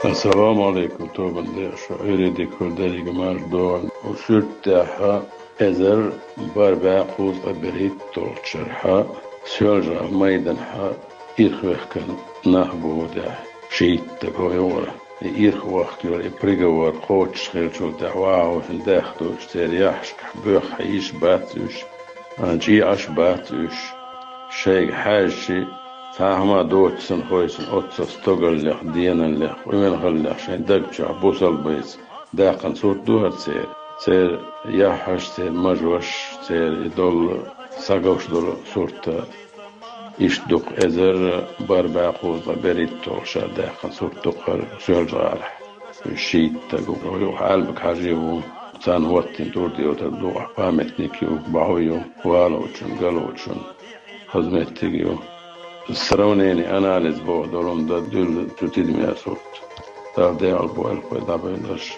السلام عليكم توبن دي شعيري دي كردالي جماش دول وشرت تاحا ازر باربع قوز ابريت طرق شرحا سيولجا ميدنحا إرخوخ كان نحبو داح شيت تكو يورا إرخوخ كيور إبريغور خوتش خيلشو دعواو في الداخل اشترياحش كحبوخ حيش باتوش جي عش باتوش شيء حاجة فاهمة دوت سن خويسن أوتس تقول لك دينا لك ومن خلك شيء دقشع بوصل بيس داقن صوت دوها تسير يحش تسير مجوش تسير يدل ساقوش دول صورت يشدق أزر باربع قوضة بريد توشا داقن صورت دقر سيول جارح الشيت تقول وحالبك حاجيبو تان وقتين توردي وتردو أحبامتنيكيو بعويو والوچن قلوچن خزمتيجيو السرونيني أنا لزبو دولم دا دول تتيد ميا صوت دا دي البو البو دا بيدش